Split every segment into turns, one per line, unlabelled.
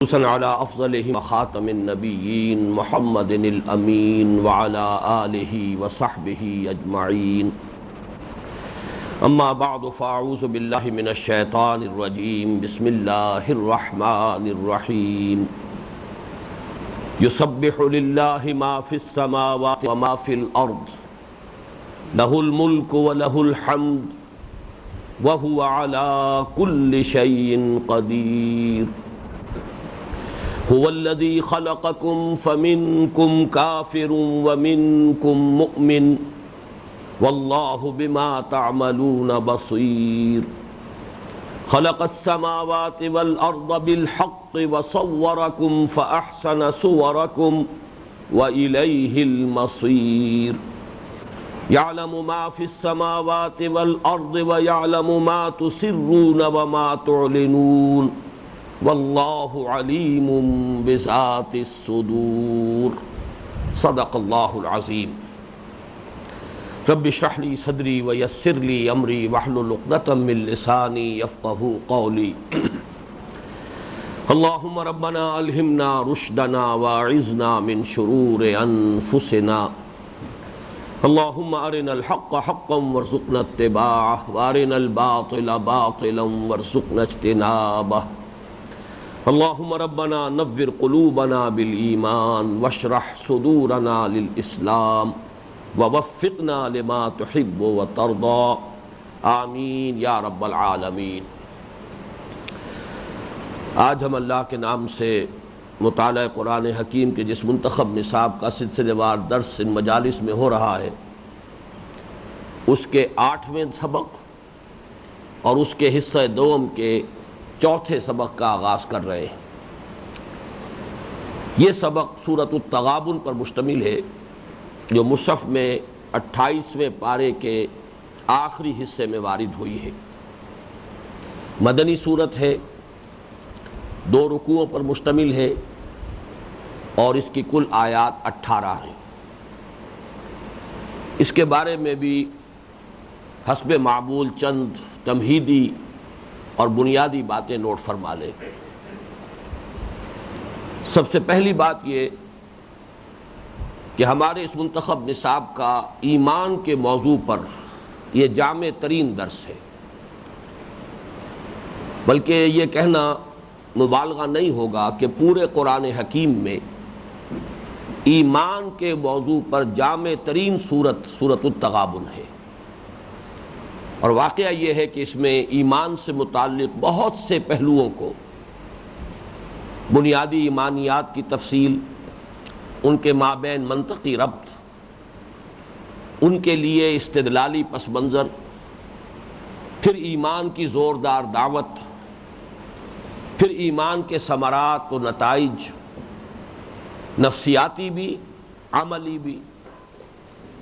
على أفضلهم خاتم النبيين محمد الأمين وعلى آله وصحبه أجمعين. أما بعد فأعوذ بالله من الشيطان الرجيم. بسم الله الرحمن الرحيم. يسبح لله ما في السماوات وما في الأرض له الملك وله الحمد وهو على كل شيء قدير. هو الذي خلقكم فمنكم كافر ومنكم مؤمن والله بما تعملون بصير. خلق السماوات والأرض بالحق وصوركم فأحسن صوركم وإليه المصير. يعلم ما في السماوات والأرض ويعلم ما تسرون وما تعلنون واللہ علیم بذات الصدور. صدق اللہ العظیم. رب اشرح لی صدری ویسر لی امری واحلل عقدۃ من لسانی یفقہوا قولی. اللہم ربنا الہمنا رشدنا واعذنا من شرور انفسنا. اللہم ارنا الحق حقا وارزقنا اتباعہ وارنا الباطل باطلا وارزقنا اجتنابہ. اللہم ربنا نور قلوبنا بالایمان واشرح صدورنا للاسلام ووفقنا لما تحب وترضى. آمین یا رب العالمین. آج ہم اللہ کے نام سے مطالعہ قرآن حکیم کے جس منتخب نصاب کا سلسلے وار درس ان مجالس میں ہو رہا ہے اس کے 8ویں سبق اور اس کے حصہ دوم کے چوتھے سبق کا آغاز کر رہے ہیں. یہ سبق سورۃ التغابن پر مشتمل ہے جو مصحف میں 28ویں پارے کے آخری حصے میں وارد ہوئی ہے. مدنی سورت ہے، 2 رکوعوں پر مشتمل ہے اور اس کی کل آیات 18 ہیں. اس کے بارے میں بھی حسب معمول چند تمہیدی اور بنیادی باتیں نوٹ فرما لیں. سب سے پہلی بات یہ کہ ہمارے اس منتخب نصاب کا ایمان کے موضوع پر یہ جامع ترین درس ہے، بلکہ یہ کہنا مبالغہ نہیں ہوگا کہ پورے قرآن حکیم میں ایمان کے موضوع پر جامع ترین سورۃ التغابن ہے. اور واقعہ یہ ہے کہ اس میں ایمان سے متعلق بہت سے پہلوؤں کو، بنیادی ایمانیات کی تفصیل، ان کے مابین منطقی ربط، ان کے لیے استدلالی پس منظر، پھر ایمان کی زوردار دعوت، پھر ایمان کے ثمرات و نتائج، نفسیاتی بھی عملی بھی،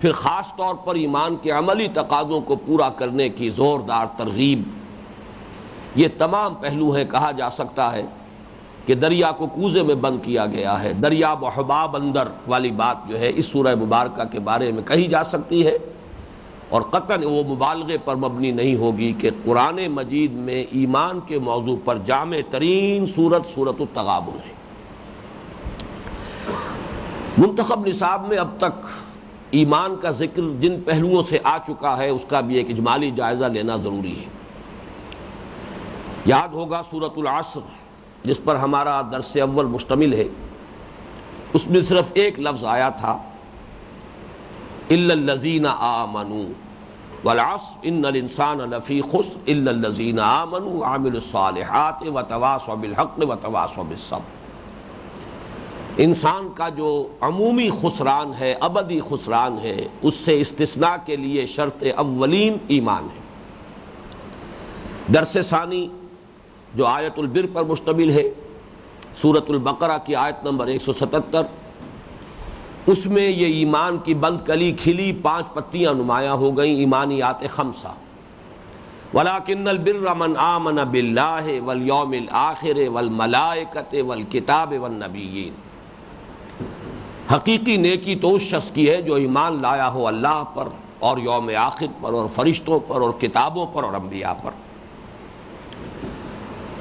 پھر خاص طور پر ایمان کے عملی تقاضوں کو پورا کرنے کی زوردار ترغیب. یہ تمام پہلو ہیں. کہا جا سکتا ہے کہ دریا کو کوزے میں بند کیا گیا ہے. دریا و حباب اندر والی بات جو ہے اس سورہ مبارکہ کے بارے میں کہی جا سکتی ہے، اور قطعاً وہ مبالغے پر مبنی نہیں ہوگی کہ قرآن مجید میں ایمان کے موضوع پر جامع ترین سورۃ التغابن ہے. منتخب نصاب میں اب تک ایمان کا ذکر جن پہلوؤں سے آ چکا ہے اس کا بھی ایک اجمالی جائزہ لینا ضروری ہے. یاد ہوگا سورۃ العصر جس پر ہمارا درس اول مشتمل ہے، اس میں صرف ایک لفظ آیا تھا الا الذین آمنوا والعصر ان الانسان لفی خسر الا الذین آمنوا وعملوا الصالحات وتواصوا بالحق وتواصوا بالصبر. انسان کا جو عمومی خسران ہے، ابدی خسران ہے، اس سے استثناء کے لیے شرط اولین ایمان ہے. درس ثانی جو آیت البر پر مشتمل ہے، سورۃ البقرہ کی آیت نمبر 177، اس میں یہ ایمان کی بند کلی کھلی 5 پتیاں نمایاں ہو گئیں، ایمانیات 5. وَلَٰكِنَّ الْبِرَّ مَنْ آمَنَ بِاللَّهِ وَالْيَوْمِ الْآخِرِ وَالْمَلَائِكَةِ وَالْكِتَابِ وَالنَّبِيِّينَ. حقیقی نیکی تو اس شخص کی ہے جو ایمان لایا ہو اللہ پر اور یوم آخر پر اور فرشتوں پر اور کتابوں پر اور انبیاء پر.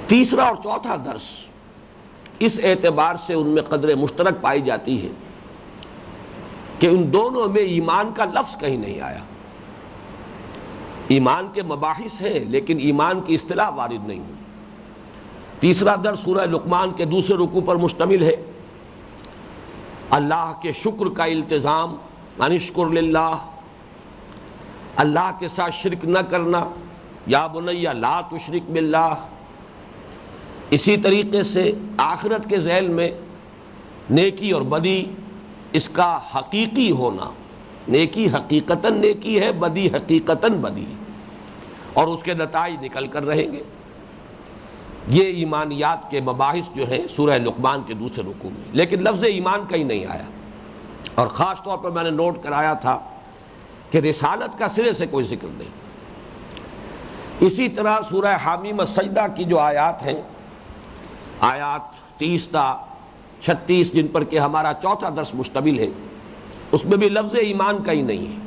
تیسرا اور چوتھا درس اس اعتبار سے ان میں قدر مشترک پائی جاتی ہے کہ ان دونوں میں ایمان کا لفظ کہیں نہیں آیا. ایمان کے مباحث ہیں لیکن ایمان کی اصطلاح وارد نہیں ہوئی. تیسرا درس سورہ لقمان کے دوسرے رکوع پر مشتمل ہے. اللہ کے شکر کا التزام، ان اشکر للہ، اللہ کے ساتھ شرک نہ کرنا، یا بنی لا تشرک باللہ. اسی طریقے سے آخرت کے ذیل میں نیکی اور بدی، اس کا حقیقی ہونا. نیکی حقیقتاً نیکی ہے، بدی حقیقتاً بدی، اور اس کے نتائج نکل کر رہیں گے. یہ ایمانیات کے مباحث جو ہیں سورہ لقمان کے دوسرے رکوع میں، لیکن لفظ ایمان کہیں نہیں آیا. اور خاص طور پر میں نے نوٹ کرایا تھا کہ رسالت کا سرے سے کوئی ذکر نہیں. اسی طرح سورہ حامیم السجدہ کی جو آیات ہیں، آیات 30 تا 36 جن پر کہ ہمارا چوتھا درس مشتمل ہے، اس میں بھی لفظ ایمان کہیں نہیں ہے.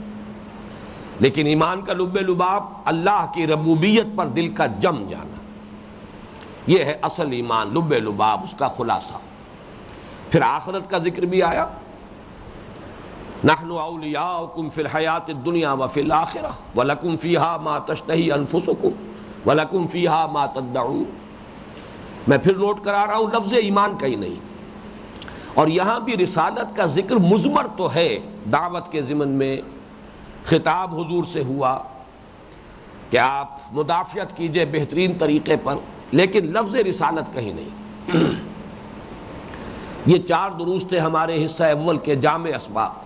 لیکن ایمان کا لب لباب اللہ کی ربوبیت پر دل کا جم جانا، یہ ہے اصل ایمان، لب لباب، اس کا خلاصہ. پھر آخرت کا ذکر بھی آیا، نحن اولیاؤکم فی الحیات الدنیا وفی الآخرہ ولکم فیہا ما تشتہی انفسکم ولکم فیہا ما تدعون. میں پھر نوٹ کرا رہا ہوں لفظ ایمان کہیں نہیں. اور یہاں بھی رسالت کا ذکر مضمر تو ہے، دعوت کے ضمن میں خطاب حضور سے ہوا کہ آپ مدافعت کیجئے بہترین طریقے پر، لیکن لفظ رسالت کہیں نہیں. یہ 4 دروس تھے ہمارے حصہ اول کے جامع اسباق.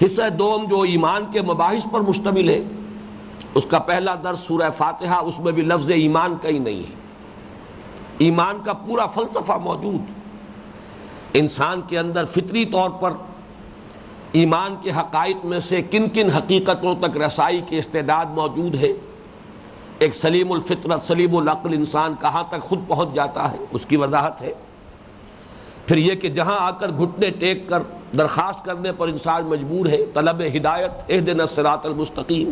حصہ دوم جو ایمان کے مباحث پر مشتمل ہے، اس کا پہلا درس سورہ فاتحہ، اس میں بھی لفظ ایمان کہیں نہیں ہے. ایمان کا پورا فلسفہ موجود، انسان کے اندر فطری طور پر ایمان کے حقائق میں سے کن کن حقیقتوں تک رسائی کی استعداد موجود ہے. ایک سلیم الفطرت، سلیم العقل انسان کہاں تک خود پہنچ جاتا ہے، اس کی وضاحت ہے. پھر یہ کہ جہاں آ کر گھٹنے ٹیک کر درخواست کرنے پر انسان مجبور ہے، طلب ہدایت، اہدنا الصراط المستقیم.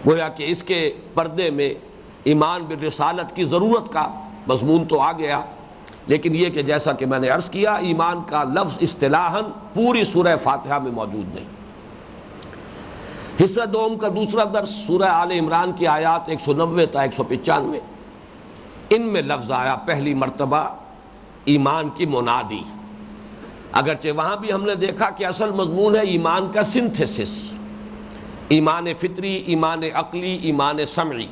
گویا کہ اس کے پردے میں ایمان بالرسالت کی ضرورت کا مضمون تو آ گیا، لیکن یہ کہ جیسا کہ میں نے عرض کیا، ایمان کا لفظ اصطلاحاً پوری سورہ فاتحہ میں موجود نہیں. حصہ دوم کا دوسرا درس سورہ آل عمران کی آیات 190 تا 195، ان میں لفظ آیا پہلی مرتبہ ایمان کی منادی. اگرچہ وہاں بھی ہم نے دیکھا کہ اصل مضمون ہے ایمان کا سنتھیسس، ایمان فطری، ایمان عقلی، ایمان سمعی،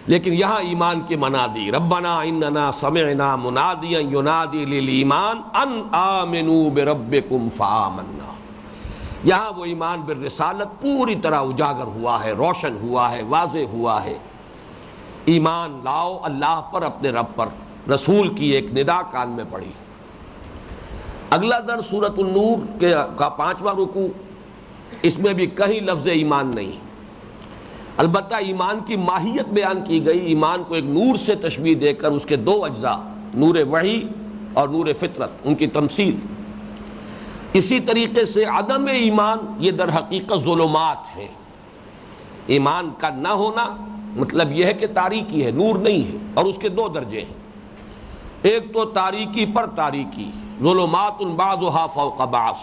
لیکن یہاں ایمان کی منادی، ربنا اننا سمعنا منادیا ینادی للایمان ان آمنوا بربکم فآمنا. یہاں وہ ایمان بالرسالت پوری طرح اجاگر ہوا ہے، روشن ہوا ہے، واضح ہوا ہے. ایمان لاؤ اللہ پر، اپنے رب پر. رسول کی ایک ندا کان میں پڑی. اگلا درس سورۃ النور کا 5واں رکوع، اس میں بھی کہیں لفظ ایمان نہیں. البتہ ایمان کی ماہیت بیان کی گئی. ایمان کو ایک نور سے تشبیہ دے کر اس کے 2 اجزاء، نور وحی اور نور فطرت، ان کی تمثیل. اسی طریقے سے عدم ایمان یہ در حقیقت ظلمات ہے. ایمان کا نہ ہونا مطلب یہ ہے کہ تاریکی ہے، نور نہیں ہے. اور اس کے 2 درجے ہیں، ایک تو تاریکی پر تاریکی، ظلمات بعضها فوق بعض.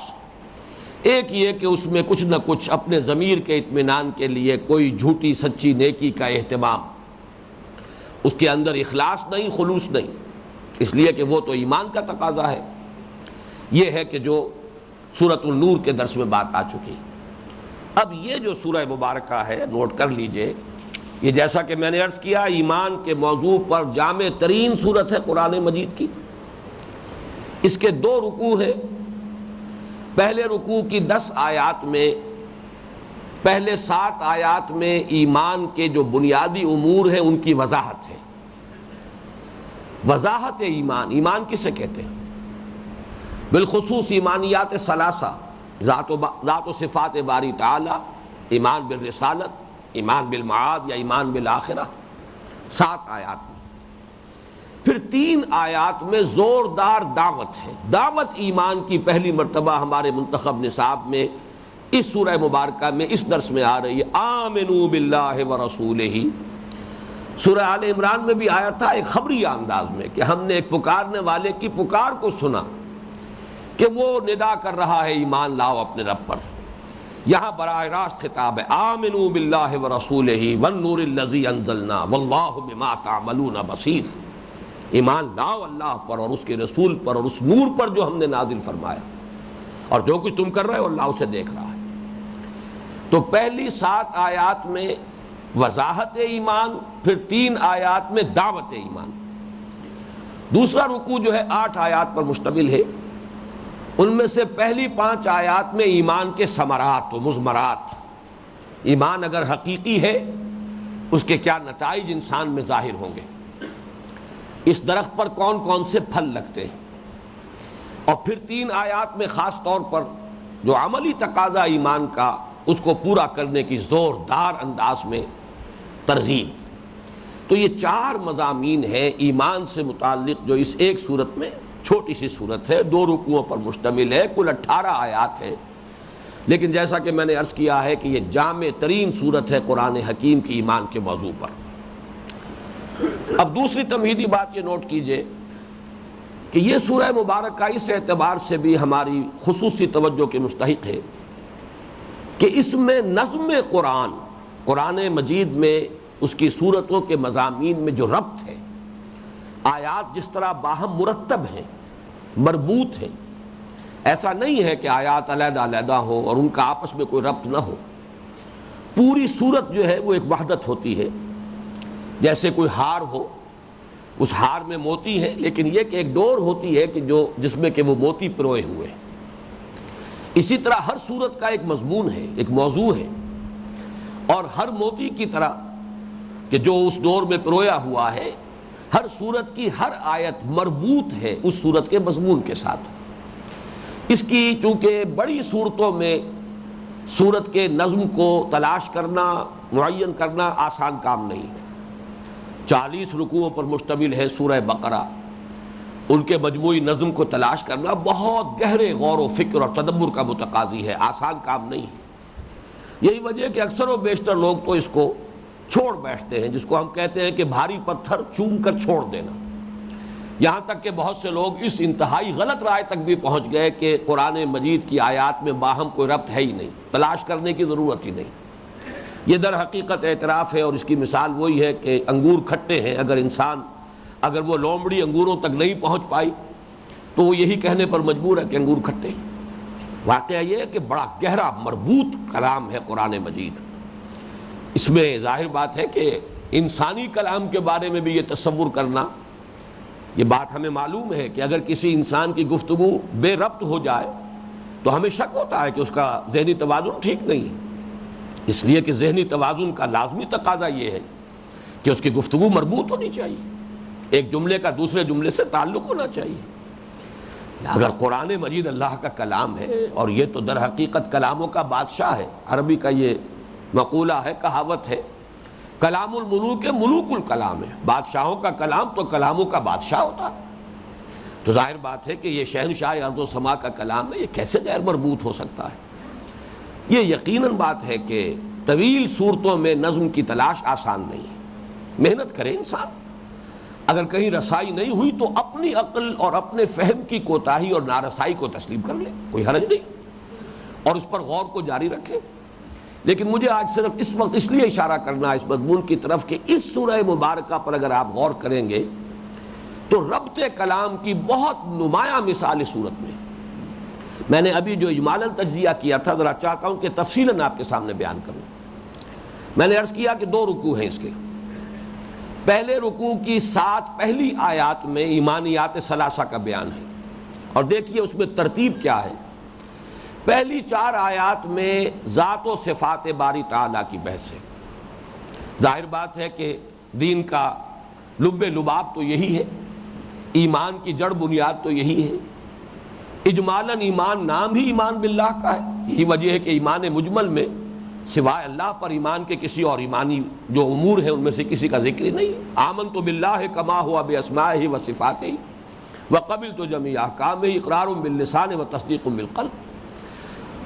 ایک یہ کہ اس میں کچھ نہ کچھ اپنے ضمیر کے اطمینان کے لیے کوئی جھوٹی سچی نیکی کا اہتمام، اس کے اندر اخلاص نہیں، خلوص نہیں، اس لیے کہ وہ تو ایمان کا تقاضا ہے. یہ ہے کہ جو سورۃ النور کے درس میں بات آ چکی. اب یہ جو سورہ مبارکہ ہے، نوٹ کر لیجئے، یہ جیسا کہ میں نے عرض کیا ایمان کے موضوع پر جامع ترین سورت ہے قرآن مجید کی. اس کے 2 رکوع ہیں. پہلے رکوع کی 10 آیات میں، پہلے 7 آیات میں ایمان کے جو بنیادی امور ہیں ان کی وضاحت ہے. وضاحت ایمان، ایمان کسے کہتے ہیں؟ بالخصوص ایمانیات ثلاثہ، ذات و صفات باری تعالی، ایمان بالرسالت، ایمان بالمعاد یا ایمان بالآخرہ، 7 آیات میں. پھر 3 آیات میں زوردار دعوت ہے. دعوت ایمان کی پہلی مرتبہ ہمارے منتخب نصاب میں اس سورہ مبارکہ میں اس درس میں آ رہی ہے. آمنوا باللہ ورسولہ، سورہ آل عمران میں بھی آیا تھا ایک خبری انداز میں کہ ہم نے ایک پکارنے والے کی پکار کو سنا کہ وہ ندا کر رہا ہے ایمان لاؤ اپنے رب پر. یہاں براہ راست خطاب ہے آمنوا باللہ ورسولہ والنور الذی انزلنا واللہ بما تعملون بصیر. ایمان لاؤ اللہ پر اور اس کے رسول پر اور اس نور پر جو ہم نے نازل فرمایا، اور جو کچھ تم کر رہے ہو اللہ اسے دیکھ رہا ہے. تو پہلی 7 آیات میں وضاحت ایمان، پھر 3 آیات میں دعوت ایمان. دوسرا رکوع جو ہے 8 آیات پر مشتمل ہے. ان میں سے پہلی 5 آیات میں ایمان کے ثمرات و مضمرات، ایمان اگر حقیقی ہے اس کے کیا نتائج انسان میں ظاہر ہوں گے، اس درخت پر کون کون سے پھل لگتے ہیں. اور پھر 3 آیات میں خاص طور پر جو عملی تقاضا ایمان کا اس کو پورا کرنے کی زوردار انداز میں ترغیب. تو یہ 4 مضامین ہیں ایمان سے متعلق جو اس ایک صورت میں، چھوٹی سی صورت ہے، 2 رکوعوں پر مشتمل ہے، کل 18 آیات ہے. لیکن جیسا کہ میں نے عرض کیا ہے کہ یہ جامع ترین صورت ہے قرآن حکیم کی ایمان کے موضوع پر. اب دوسری تمہیدی بات یہ نوٹ کیجئے کہ یہ سورہ مبارکہ اس اعتبار سے بھی ہماری خصوصی توجہ کے مستحق ہے کہ اس میں نظم قرآن مجید میں اس کی صورتوں کے مضامین میں جو ربط ہے، آیات جس طرح باہم مرتب ہیں، مربوط ہیں، ایسا نہیں ہے کہ آیات علیحدہ علیحدہ ہوں اور ان کا آپس میں کوئی ربط نہ ہو. پوری صورت جو ہے وہ ایک وحدت ہوتی ہے. جیسے کوئی ہار ہو، اس ہار میں موتی ہے، لیکن یہ کہ ایک ڈور ہوتی ہے کہ جس میں کہ وہ موتی پروئے ہوئے. اسی طرح ہر صورت کا ایک مضمون ہے، ایک موضوع ہے، اور ہر موتی کی طرح کہ جو اس ڈور میں پرویا ہوا ہے، ہر صورت کی ہر آیت مربوط ہے اس صورت کے مضمون کے ساتھ. اس کی چونکہ بڑی صورتوں میں صورت کے نظم کو تلاش کرنا، معین کرنا آسان کام نہیں. 40 رکوعوں پر مشتمل ہے سورہ بقرہ. ان کے مجموعی نظم کو تلاش کرنا بہت گہرے غور و فکر اور تدبر کا متقاضی ہے، آسان کام نہیں ہے. یہی وجہ کہ اکثر و بیشتر لوگ تو اس کو چھوڑ بیٹھتے ہیں، جس کو ہم کہتے ہیں کہ بھاری پتھر چوم کر چھوڑ دینا. یہاں تک کہ بہت سے لوگ اس انتہائی غلط رائے تک بھی پہنچ گئے کہ قرآن مجید کی آیات میں باہم کوئی ربط ہے ہی نہیں، تلاش کرنے کی ضرورت ہی نہیں. یہ در حقیقت اعتراف ہے، اور اس کی مثال وہی ہے کہ انگور کھٹے ہیں. اگر وہ لومڑی انگوروں تک نہیں پہنچ پائی تو وہ یہی کہنے پر مجبور ہے کہ انگور کھٹے ہیں. واقعہ یہ ہے کہ بڑا گہرا مربوط کلام ہے قرآن مجید. اس میں ظاہر بات ہے کہ انسانی کلام کے بارے میں بھی یہ تصور کرنا، یہ بات ہمیں معلوم ہے کہ اگر کسی انسان کی گفتگو بے ربط ہو جائے تو ہمیں شک ہوتا ہے کہ اس کا ذہنی توازن ٹھیک نہیں ہے. اس لیے کہ ذہنی توازن کا لازمی تقاضا یہ ہے کہ اس کی گفتگو مربوط ہونی چاہیے، ایک جملے کا دوسرے جملے سے تعلق ہونا چاہیے. اگر قرآن مجید اللہ کا کلام ہے، اور یہ تو در حقیقت کلاموں کا بادشاہ ہے، عربی کا یہ مقولہ ہے، کہاوت ہے، کلام الملوک ملوک الکلام ہے. بادشاہوں کا کلام تو کلاموں کا بادشاہ ہوتا ہے. تو ظاہر بات ہے کہ یہ شہنشاہ ارض و سما کا کلام ہے، یہ کیسے غیر مربوط ہو سکتا ہے. یہ یقیناً بات ہے کہ طویل صورتوں میں نظم کی تلاش آسان نہیں ہے. محنت کرے انسان، اگر کہیں رسائی نہیں ہوئی تو اپنی عقل اور اپنے فہم کی کوتاہی اور نارسائی کو تسلیم کر لے، کوئی حرج نہیں، اور اس پر غور کو جاری رکھے. لیکن مجھے آج صرف اس وقت اس لیے اشارہ کرنا اس مضمون کی طرف کہ اس سورہ مبارکہ پر اگر آپ غور کریں گے تو ربط کلام کی بہت نمایاں مثال اس صورت میں. میں نے ابھی جو اجمالاً تجزیہ کیا تھا، ذرا چاہتا ہوں کہ تفصیلاً آپ کے سامنے بیان کروں. میں نے عرض کیا کہ 2 رکوع ہیں اس کے. پہلے رکوع کی 7 پہلی آیات میں ایمانیات ثلاثہ کا بیان ہے، اور دیکھیے اس میں ترتیب کیا ہے. پہلی 4 آیات میں ذات و صفات باری تعالیٰ کی بحث ہے. ظاہر بات ہے کہ دین کا لب لباب تو یہی ہے، ایمان کی جڑ بنیاد تو یہی ہے. اجمالاً ایمان نام ہی ایمان باللہ کا ہے. یہی وجہ ہے کہ ایمان مجمل میں سوائے اللہ پر ایمان کے کسی اور ایمانی جو امور ہیں ان میں سے کسی کا ذکر نہیں. آمنت باللہ کما ہوا باسمائہ و صفاتہ وقبلت جمیع احکامہ اقرار باللسان و تصدیق بالقلب.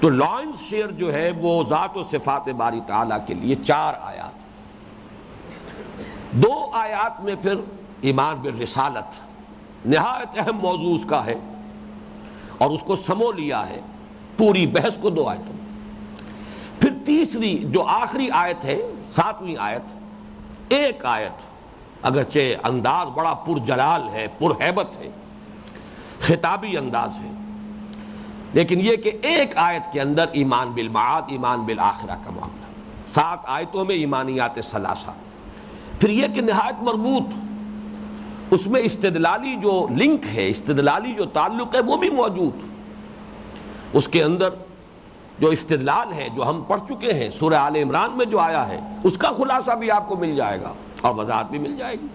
تو لائنز شیئر جو ہے وہ ذات و صفات باری تعالیٰ کے لیے 4 آیات. دو آیات میں پھر ایمان بالرسالت نہایت اہم موضوع اس کا ہے، اور اس کو سمو لیا ہے پوری بحث کو دو آیتوں میں۔ پھر تیسری جو آخری آیت ہے، 7ویں آیت، ایک آیت اگرچہ انداز بڑا پرجلال ہے، پرہیبت ہے، خطابی انداز ہے، لیکن یہ کہ ایک آیت کے اندر ایمان بالمعاد، ایمان بالآخرہ کا معاملہ، 7 آیتوں میں ایمانیات ثلاثہ۔ پھر یہ کہ نہایت مربوط اس میں استدلالی جو لنک ہے، استدلالی جو تعلق ہے وہ بھی موجود، اس کے اندر جو استدلال ہے جو ہم پڑھ چکے ہیں سورہ آل عمران میں جو آیا ہے اس کا خلاصہ بھی آپ کو مل جائے گا اور وضاحت بھی مل جائے گی۔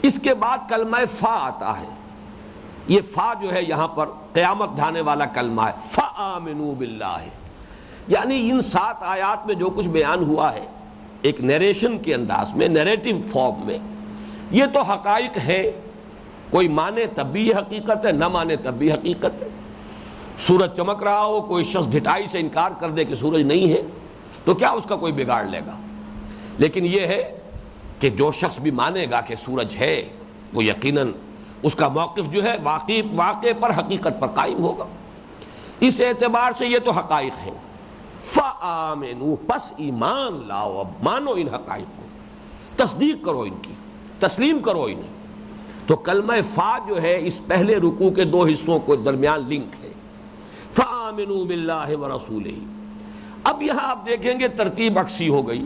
اس کے بعد کلمہ فا آتا ہے، یہ فا جو ہے یہاں پر قیامت ڈھانے والا کلمہ ہے، فآمنوا باللہ، یعنی ان 7 آیات میں جو کچھ بیان ہوا ہے ایک نیریشن کے انداز میں، نیریٹو فارم میں، یہ تو حقائق ہے، کوئی مانے تب بھی یہ حقیقت ہے، نہ مانے تب بھی حقیقت ہے۔ سورج چمک رہا ہو، کوئی شخص ڈھٹائی سے انکار کر دے کہ سورج نہیں ہے تو کیا اس کا کوئی بگاڑ لے گا؟ لیکن یہ ہے کہ جو شخص بھی مانے گا کہ سورج ہے وہ یقیناً اس کا موقف جو ہے واقع پر، حقیقت پر قائم ہوگا۔ اس اعتبار سے یہ تو حقائق ہیں۔ فآمنوا، پس ایمان لاؤ، اب مانو ان حقائق کو، تصدیق کرو ان کی، تسلیم کرو انہیں۔ تو کلمہ فا جو ہے اس پہلے رکوع کے 2 حصوں کو درمیان لنک ہے، فآمنوا باللہ ورسولہ۔ اب یہاں آپ دیکھیں گے ترتیب عکسی ہو گئی،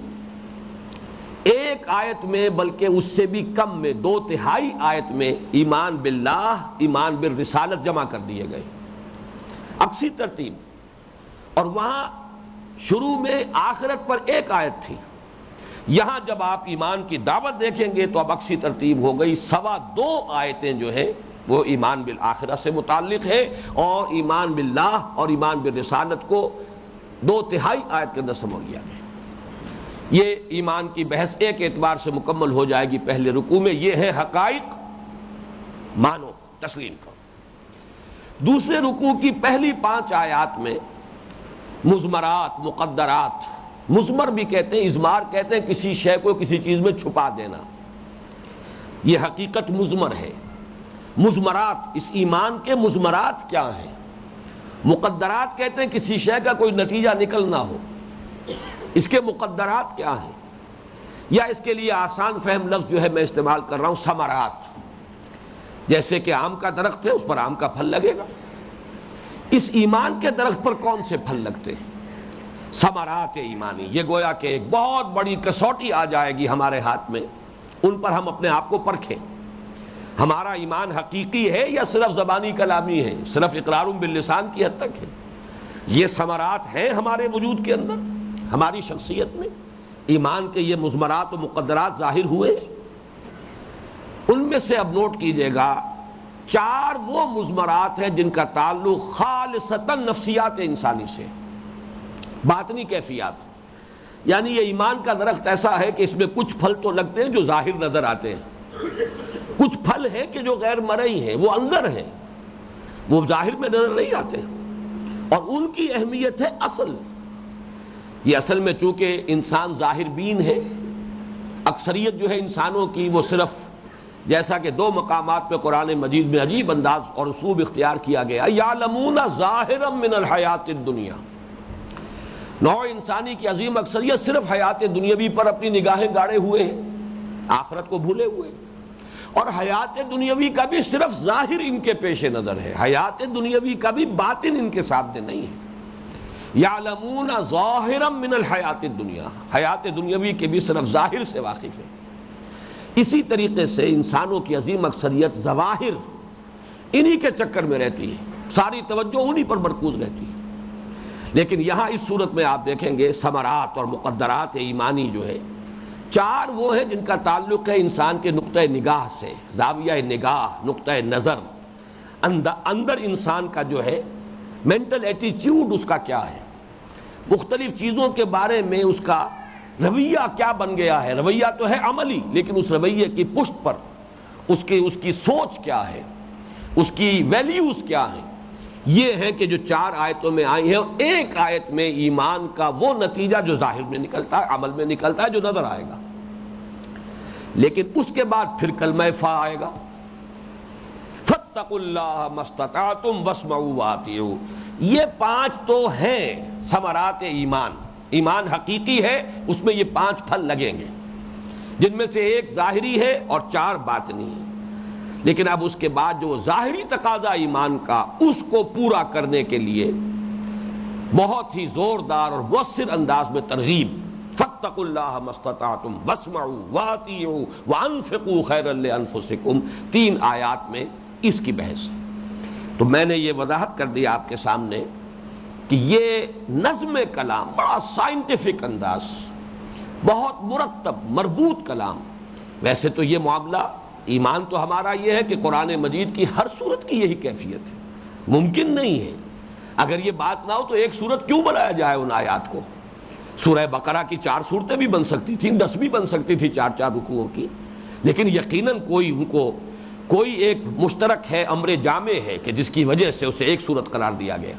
ایک آیت میں بلکہ اس سے بھی کم میں 2/3 آیت میں ایمان باللہ، ایمان بالرسالت جمع کر دیے گئے، عکسی ترتیب۔ اور وہاں شروع میں آخرت پر ایک آیت تھی، یہاں جب آپ ایمان کی دعوت دیکھیں گے تو اب عکسی ترتیب ہو گئی، 2.25 آیتیں جو ہیں وہ ایمان بالآخرہ سے متعلق ہے، اور ایمان باللہ اور ایمان بالرسالت کو 2/3 آیت کے اندر سمجھ لیا گیا۔ یہ ایمان کی بحث ایک اعتبار سے مکمل ہو جائے گی پہلے رکوع میں، یہ ہے حقائق مانو، تسلیم کرو۔ دوسرے رکوع کی پہلی 5 آیات میں مضمرات، مقدرات، مضمر بھی کہتے ہیں، اضمار کہتے ہیں کسی شے کو کسی چیز میں چھپا دینا، یہ حقیقت مضمر ہے۔ مضمرات، اس ایمان کے مضمرات کیا ہیں؟ مقدرات کہتے ہیں کسی شے کا کوئی نتیجہ نکلنا ہو، اس کے مقدرات کیا ہیں؟ یا اس کے لیے آسان فہم لفظ جو ہے میں استعمال کر رہا ہوں، ثمرات، جیسے کہ آم کا درخت ہے اس پر آم کا پھل لگے گا، اس ایمان کے درخت پر کون سے پھل لگتے ہیں؟ ثمرات ایمانی، یہ گویا کہ ایک بہت بڑی کسوٹی آ جائے گی ہمارے ہاتھ میں، ان پر ہم اپنے آپ کو پرکھیں، ہمارا ایمان حقیقی ہے یا صرف زبانی کلامی ہے، صرف اقرار باللسان کی حد تک ہے؟ یہ ثمرات ہیں ہمارے وجود کے اندر، ہماری شخصیت میں ایمان کے یہ مضمرات و مقدرات ظاہر ہوئے ہیں۔ ان میں سے اب نوٹ کیجئے گا 4 وہ مضمرات ہیں جن کا تعلق خالصتاً نفسیات انسانی سے، باطنی کیفیات، یعنی یہ ایمان کا درخت ایسا ہے کہ اس میں کچھ پھل تو لگتے ہیں جو ظاہر نظر آتے ہیں، کچھ پھل ہیں کہ جو غیر مرئی ہیں، وہ اندر ہیں، وہ ظاہر میں نظر نہیں آتے، اور ان کی اہمیت ہے اصل۔ یہ اصل میں چونکہ انسان ظاہر بین ہے، اکثریت جو ہے انسانوں کی وہ صرف جیسا کہ 2 مقامات پہ قرآن مجید میں عجیب انداز اور اسلوب اختیار کیا گیا، یعلمون ظاہرا من الحیات الدنیا، نوع انسانی کی عظیم اکثریت صرف حیات دنیاوی پر اپنی نگاہیں گاڑے ہوئے ہیں، آخرت کو بھولے ہوئے ہیں، اور حیات دنیاوی کا بھی صرف ظاہر ان کے پیش نظر ہے، حیات دنیاوی کا بھی باطن ان کے سامنے نہیں ہے۔ یعلمون ظاہرا من الحیات الدنیا، حیات دنیاوی کے بھی صرف ظاہر سے واقف ہے۔ اسی طریقے سے انسانوں کی عظیم اکثریت ظواہر انہی کے چکر میں رہتی ہے، ساری توجہ انہی پر مرکوز رہتی ہے۔ لیکن یہاں اس صورت میں آپ دیکھیں گے ثمرات اور مقدرات ایمانی جو ہے 4 وہ ہیں جن کا تعلق ہے انسان کے نقطۂ نگاہ سے، زاویہ نگاہ، نقطۂ نظر، اندر انسان کا جو ہے مینٹل ایٹیچیوڈ اس کا کیا ہے، مختلف چیزوں کے بارے میں اس کا رویہ کیا بن گیا ہے۔ رویہ تو ہے عملی، لیکن اس رویے کی پشت پر اس کی سوچ کیا ہے، اس کی ویلیوز کیا ہیں، یہ ہے کہ جو 4 آیتوں میں آئی ہیں، اور ایک آیت میں ایمان کا وہ نتیجہ جو ظاہر میں نکلتا ہے، عمل میں نکلتا ہے، جو نظر آئے گا۔ لیکن اس کے بعد پھر کلمہ فا آئے گا، فاتقوا اللہ ما استطعتم واسمعوا واطیعوا۔ یہ 5 تو ہیں ثمرات ایمان، ایمان حقیقی ہے، اس میں یہ 5 پھل لگیں گے، جن میں سے ایک ظاہری ہے اور 4 باطنی ہے۔ لیکن اب اس کے بعد جو ظاہری تقاضا ایمان کا، اس کو پورا کرنے کے لیے بہت ہی زوردار اور مؤثر انداز میں ترغیب، فاتقوا اللہ ما استطعتم واسمعوا واطیعوا وانفقوا خیرا لانفسکم، 3 آیات میں اس کی بحث۔ تو میں نے یہ وضاحت کر دی آپ کے سامنے کہ یہ نظم کلام، بڑا سائنٹیفک انداز، بہت مرتب مربوط کلام۔ ویسے تو یہ معاملہ، ایمان تو ہمارا یہ ہے کہ قرآن مجید کی ہر سورت کی یہی کیفیت ہے، ممکن نہیں ہے۔ اگر یہ بات نہ ہو تو ایک سورت کیوں بنایا جائے ان آیات کو؟ سورہ بقرہ کی 4 سورتیں بھی بن سکتی تھیں، 10 بھی بن سکتی تھی 4 رکوعوں کی، لیکن یقیناً کوئی ایک مشترک ہے، امر جامع ہے کہ جس کی وجہ سے اسے ایک سورت قرار دیا گیا۔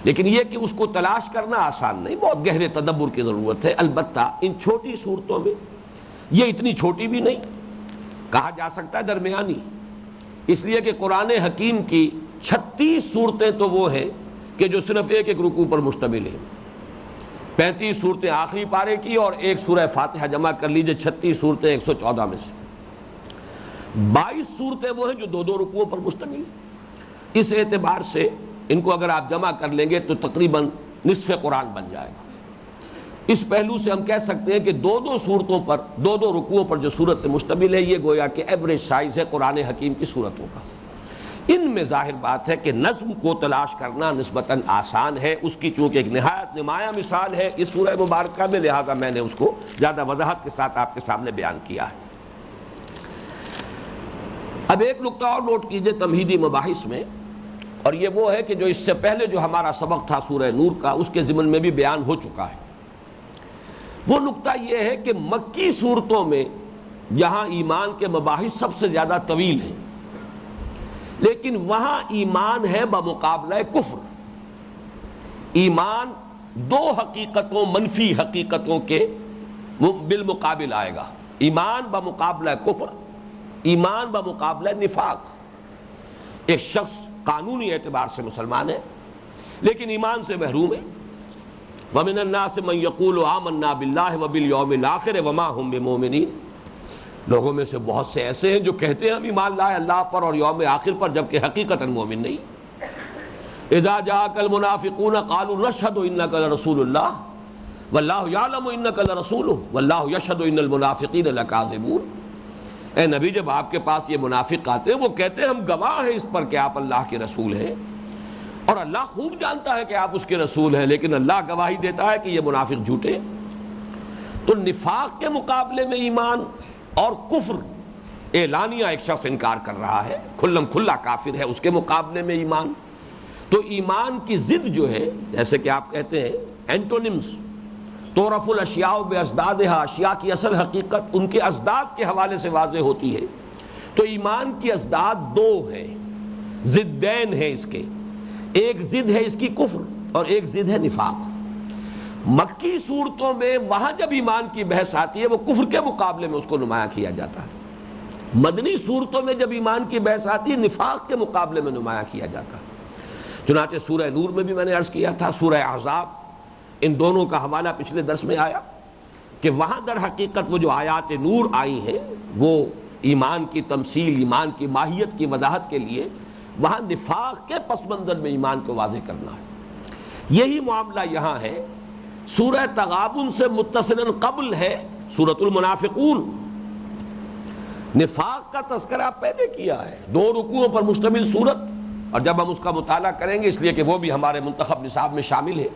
لیکن یہ کہ اس کو تلاش کرنا آسان نہیں، بہت گہرے تدبر کی ضرورت ہے۔ البتہ ان چھوٹی صورتوں میں، یہ اتنی چھوٹی بھی نہیں، کہا جا سکتا ہے درمیانی، اس لیے کہ قرآن حکیم کی 36 صورتیں تو وہ ہیں کہ جو صرف ایک رکوع پر مشتمل ہیں، 35 صورتیں آخری پارے کی اور ایک سورہ فاتحہ جمع کر لیجئے، 36 صورتیں 114 میں سے 22 صورتیں وہ ہیں جو 2 رکوعوں پر مشتمل ہیں۔ اس اعتبار سے ان کو اگر آپ جمع کر لیں گے تو تقریباً نصف قرآن بن جائے گا۔ اس پہلو سے ہم کہہ سکتے ہیں کہ 2 صورتوں پر، 2 رکوعوں پر جو صورت مشتمل ہے، یہ گویا کہ ایوریج سائز ہے قرآن حکیم کی صورتوں کا۔ ان میں ظاہر بات ہے کہ نظم کو تلاش کرنا نسبتاً آسان ہے، اس کی چونکہ ایک نہایت نمایاں مثال ہے اس سورہ مبارکہ میں، لہذا میں نے اس کو زیادہ وضاحت کے ساتھ آپ کے سامنے بیان کیا ہے۔ اب ایک نقطہ اور نوٹ کیجئے تمہیدی مباحث میں، اور یہ وہ ہے کہ جو اس سے پہلے جو ہمارا سبق تھا سورہ نور کا، اس کے ضمن میں بھی بیان ہو چکا ہے۔ وہ نقطہ یہ ہے کہ مکی صورتوں میں جہاں ایمان کے مباحث سب سے زیادہ طویل ہیں، لیکن وہاں ایمان ہے بمقابلہ کفر۔ ایمان 2 حقیقتوں، منفی حقیقتوں کے بالمقابل آئے گا، ایمان بمقابلہ کفر، ایمان بمقابلہ نفاق۔ ایک شخص قانونی اعتبار سے مسلمان ہے لیکن ایمان سے محروم ہے، وَمِنَ النَّاسِ مَن يَقُولُ آمَنَّا بِاللَّهِ وَبِالْيَوْمِ الْآخِرِ وَمَا هُم بِمُؤْمِنِينَ۔ لوگوں میں سے بہت سے ایسے ہیں جو کہتے ہیں ہم ایمان لائے اللہ پر اور یوم آخر پر، جبکہ حقیقتاً مومن نہیں۔ اذا جاءك المنافقون قالوا نشهد انك لرسول الله والله يعلم انك لرسوله والله يشهد ان المنافقين لكاذبون۔ اے نبی، جب آپ کے پاس یہ منافق آتے ہیں، وہ کہتے ہیں ہم گواہ ہیں اس پر کہ آپ اللہ کے رسول ہیں، اور اللہ خوب جانتا ہے کہ آپ اس کے رسول ہیں، لیکن اللہ گواہی دیتا ہے کہ یہ منافق جھوٹے۔ تو نفاق کے مقابلے میں ایمان اور کفر اعلانیہ ایک شخص انکار کر رہا ہے، کھلم کھلا کافر ہے، اس کے مقابلے میں ایمان۔ تو ایمان کی ضد جو ہے، جیسے کہ آپ کہتے ہیں اینٹونمز، تعرف الاشیاء بازدادها، اشیاء کی اصل حقیقت ان کے ازداد کے حوالے سے واضح ہوتی ہے۔ تو ایمان کی ازداد 2 ہیں، ضدین ہیں اس کے، ایک ضد ہے اس کی کفر اور ایک ضد ہے نفاق۔ مکی صورتوں میں وہاں جب ایمان کی بحث آتی ہے وہ کفر کے مقابلے میں اس کو نمایاں کیا جاتا ہے، مدنی صورتوں میں جب ایمان کی بحث آتی ہے نفاق کے مقابلے میں نمایاں کیا جاتا ہے۔ چنانچہ سورہ نور میں بھی میں نے عرض کیا تھا، سورہ احزاب، ان دونوں کا حوالہ پچھلے درس میں آیا کہ وہاں در حقیقت وہ جو آیات نور آئی ہیں وہ ایمان کی تمثیل، ایمان کی ماہیت کی وضاحت کے لیے، وہاں نفاق کے پس منظر میں ایمان کو واضح کرنا ہے۔ یہی معاملہ یہاں ہے۔ سورہ تغابن سے متصلاً قبل ہے سورۃ المنافقون، نفاق کا تذکرہ پہلے کیا ہے، 2 رکوعوں پر مشتمل سورت، اور جب ہم اس کا مطالعہ کریں گے، اس لیے کہ وہ بھی ہمارے منتخب نصاب میں شامل ہے،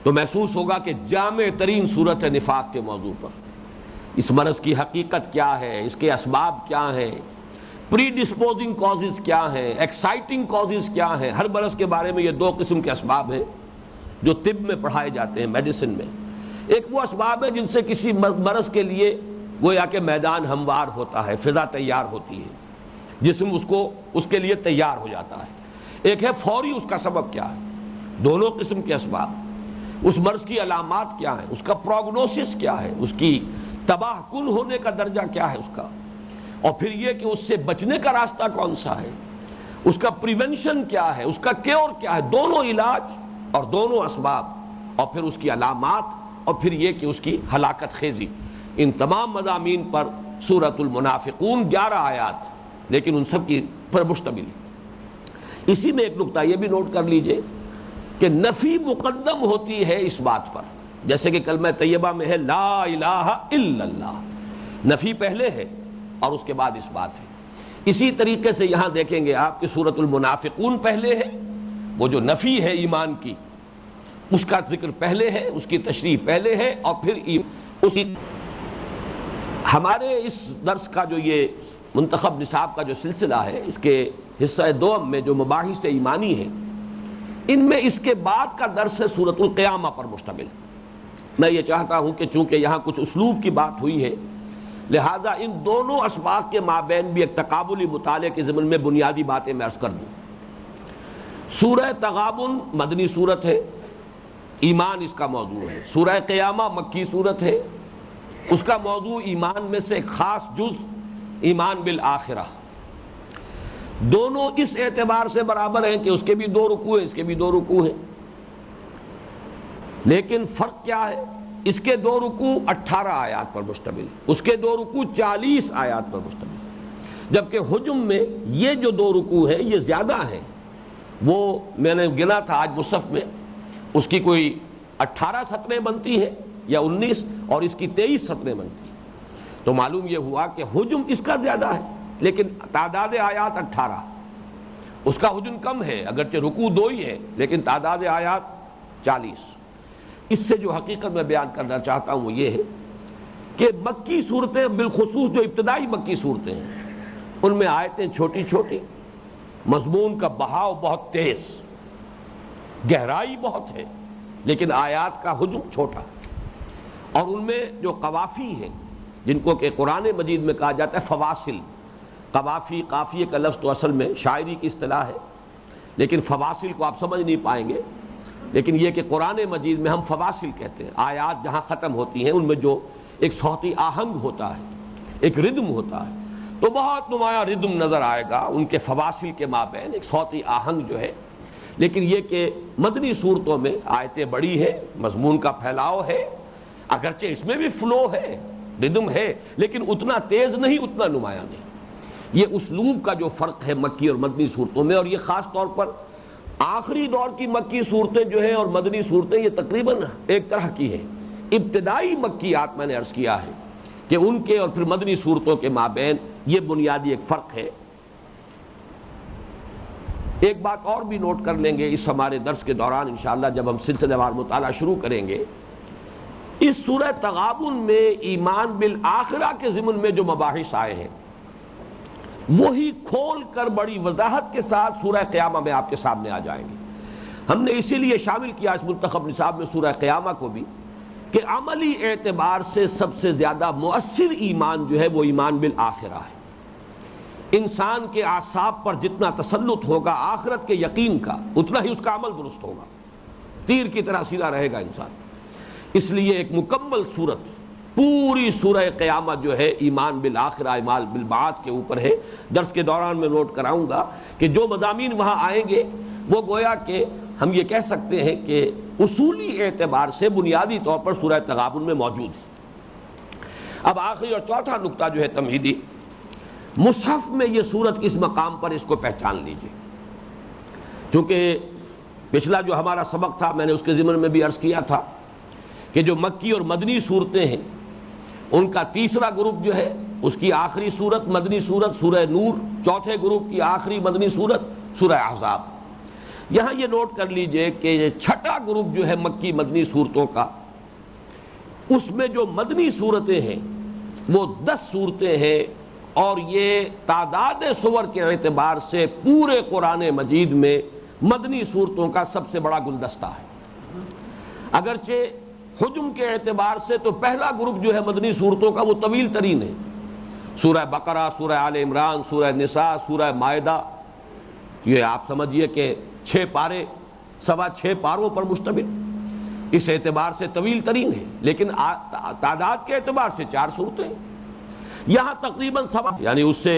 تو محسوس ہوگا کہ جامع ترین صورت ہے نفاق کے موضوع پر۔ اس مرض کی حقیقت کیا ہے، اس کے اسباب کیا ہیں، پری ڈسپوزنگ کازز کیا ہیں، ایکسائٹنگ کازز کیا ہیں۔ ہر مرض کے بارے میں یہ 2 قسم کے اسباب ہیں جو طب میں پڑھائے جاتے ہیں، میڈیسن میں۔ ایک وہ اسباب ہے جن سے کسی مرض کے لیے گویا کہ میدان ہموار ہوتا ہے، فضا تیار ہوتی ہے، جسم اس کے لیے تیار ہو جاتا ہے۔ ایک ہے فوری، اس کا سبب کیا ہے۔ دونوں قسم کے اسباب، اس مرض کی علامات کیا ہیں، اس کا پروگنوسس کیا ہے، اس کی تباہ کن ہونے کا درجہ کیا ہے اس کا، اور پھر یہ کہ اس سے بچنے کا راستہ کون سا ہے، اس کا پریونشن کیا ہے، اس کا کیور کیا ہے، دونوں علاج اور دونوں اسباب، اور پھر اس کی علامات، اور پھر یہ کہ اس کی ہلاکت خیزی. ان تمام مضامین پر سورۃ المنافقون 11 آیات، لیکن ان سب کی پر مشتمل. اسی میں ایک نقطہ یہ بھی نوٹ کر لیجئے کہ نفی مقدم ہوتی ہے اس بات پر، جیسے کہ کلمہ طیبہ میں ہے لا الہ الا اللہ، نفی پہلے ہے اور اس کے بعد اس بات ہے. اسی طریقے سے یہاں دیکھیں گے آپ کہ سورۃ المنافقون پہلے ہے، وہ جو نفی ہے ایمان کی اس کا ذکر پہلے ہے، اس کی تشریح پہلے ہے، اور پھر اسی ہمارے اس درس کا جو یہ منتخب نصاب کا جو سلسلہ ہے، اس کے حصہ دوم میں جو مباحث ایمانی ہیں، ان میں اس کے بعد کا درس ہے سورۃ القیامہ پر مشتمل. میں یہ چاہتا ہوں کہ چونکہ یہاں کچھ اسلوب کی بات ہوئی ہے، لہذا ان دونوں اسباق کے مابین بھی ایک تقابلی مطالعے کے ضمن میں بنیادی باتیں میں عرض کر دوں. سورہ تغابن مدنی سورت ہے، ایمان اس کا موضوع ہے. سورہ قیامہ مکی سورت ہے، اس کا موضوع ایمان میں سے ایک خاص جز ایمان بالآخرہ. دونوں اس اعتبار سے برابر ہیں کہ اس کے بھی 2 رکوع ہیں، اس کے بھی 2 رکوع ہیں، لیکن فرق کیا ہے؟ اس کے 2 رکوع 18 آیات پر مشتمل، اس کے 2 رکوع 40 آیات پر مشتمل، جبکہ حجم میں یہ جو 2 رکوع ہیں یہ زیادہ ہیں. وہ میں نے گنا تھا آج مصحف میں، اس کی کوئی 18 سطریں بنتی ہیں یا 19، اور اس کی 23 سطریں بنتی ہیں. تو معلوم یہ ہوا کہ حجم اس کا زیادہ ہے، لیکن تعداد آیات 18، اس کا حجم کم ہے، اگرچہ رکوع 2 ہی ہے لیکن تعداد آیات 40. اس سے جو حقیقت میں بیان کرنا چاہتا ہوں وہ یہ ہے کہ مکی صورتیں، بالخصوص جو ابتدائی مکی صورتیں ہیں، ان میں آیتیں چھوٹی چھوٹی، مضمون کا بہاؤ بہت تیز، گہرائی بہت ہے، لیکن آیات کا حجم چھوٹا. اور ان میں جو قوافی ہیں، جن کو کہ قرآن مجید میں کہا جاتا ہے فواصل، قوافی، قافیے کا لفظ تو اصل میں شاعری کی اصطلاح ہے، لیکن فواصل کو آپ سمجھ نہیں پائیں گے، لیکن یہ کہ قرآن مجید میں ہم فواصل کہتے ہیں. آیات جہاں ختم ہوتی ہیں ان میں جو ایک صوتی آہنگ ہوتا ہے، ایک ردم ہوتا ہے، تو بہت نمایاں ردم نظر آئے گا ان کے فواصل کے مابین، ایک صوتی آہنگ جو ہے. لیکن یہ کہ مدنی صورتوں میں آیتیں بڑی ہے، مضمون کا پھیلاؤ ہے، اگرچہ اس میں بھی فلو ہے، ردم ہے، لیکن اتنا تیز نہیں، اتنا نمایاں نہیں. یہ اسلوب کا جو فرق ہے مکی اور مدنی صورتوں میں، اور یہ خاص طور پر آخری دور کی مکی صورتیں جو ہیں اور مدنی صورتیں یہ تقریباً ایک طرح کی ہیں. ابتدائی مکیات میں نے عرض کیا ہے کہ ان کے اور پھر مدنی صورتوں کے مابین یہ بنیادی ایک فرق ہے. ایک بات اور بھی نوٹ کر لیں گے اس ہمارے درس کے دوران انشاءاللہ جب ہم سلسلہ وار مطالعہ شروع کریں گے. اس سورہ تغابن میں ایمان بالآخرہ کے ضمن میں جو مباحث آئے ہیں وہی کھول کر بڑی وضاحت کے ساتھ سورہ قیامہ میں آپ کے سامنے آ جائیں گے. ہم نے اسی لیے شامل کیا اس منتخب نصاب میں سورہ قیامہ کو بھی کہ عملی اعتبار سے سب سے زیادہ مؤثر ایمان جو ہے وہ ایمان بالآخرہ ہے. انسان کے اعصاب پر جتنا تسلط ہوگا آخرت کے یقین کا، اتنا ہی اس کا عمل درست ہوگا، تیر کی طرح سیدھا رہے گا انسان. اس لیے ایک مکمل صورت، پوری سورہ قیامت جو ہے ایمان بالآخرہ، ایمان بالبعث کے اوپر ہے. درس کے دوران میں نوٹ کراؤں گا کہ جو مضامین وہاں آئیں گے وہ گویا کہ ہم یہ کہہ سکتے ہیں کہ اصولی اعتبار سے بنیادی طور پر سورہ تغابن میں موجود ہے. اب آخری اور چوتھا نقطہ جو ہے تمہیدی، مصحف میں یہ سورت کس مقام پر، اس کو پہچان لیجئے. چونکہ پچھلا جو ہمارا سبق تھا میں نے اس کے ضمن میں بھی عرض کیا تھا کہ جو مکی اور مدنی صورتیں ہیں ان کا تیسرا گروپ جو ہے اس کی آخری صورت مدنی صورت سورہ نور، چوتھے گروپ کی آخری مدنی صورت سورہ احزاب. یہاں یہ نوٹ کر لیجئے کہ یہ چھٹا گروپ جو ہے مکی مدنی صورتوں کا، اس میں جو مدنی صورتیں ہیں وہ 10 صورتیں ہیں، اور یہ تعداد سور کے اعتبار سے پورے قرآن مجید میں مدنی صورتوں کا سب سے بڑا گلدستہ ہے. اگرچہ حجم کے اعتبار سے تو پہلا گروپ جو ہے مدنی صورتوں کا وہ طویل ترین ہے، سورہ بقرہ، سورہ آل عمران، سورہ نساء، سورہ مائدہ. یہ آپ سمجھیے کہ 6 پارے، 6.25 پاروں پر مشتمل. اس اعتبار سے طویل ترین ہے، لیکن تعداد کے اعتبار سے 4 صورتیں، یہاں تقریباً یعنی اس سے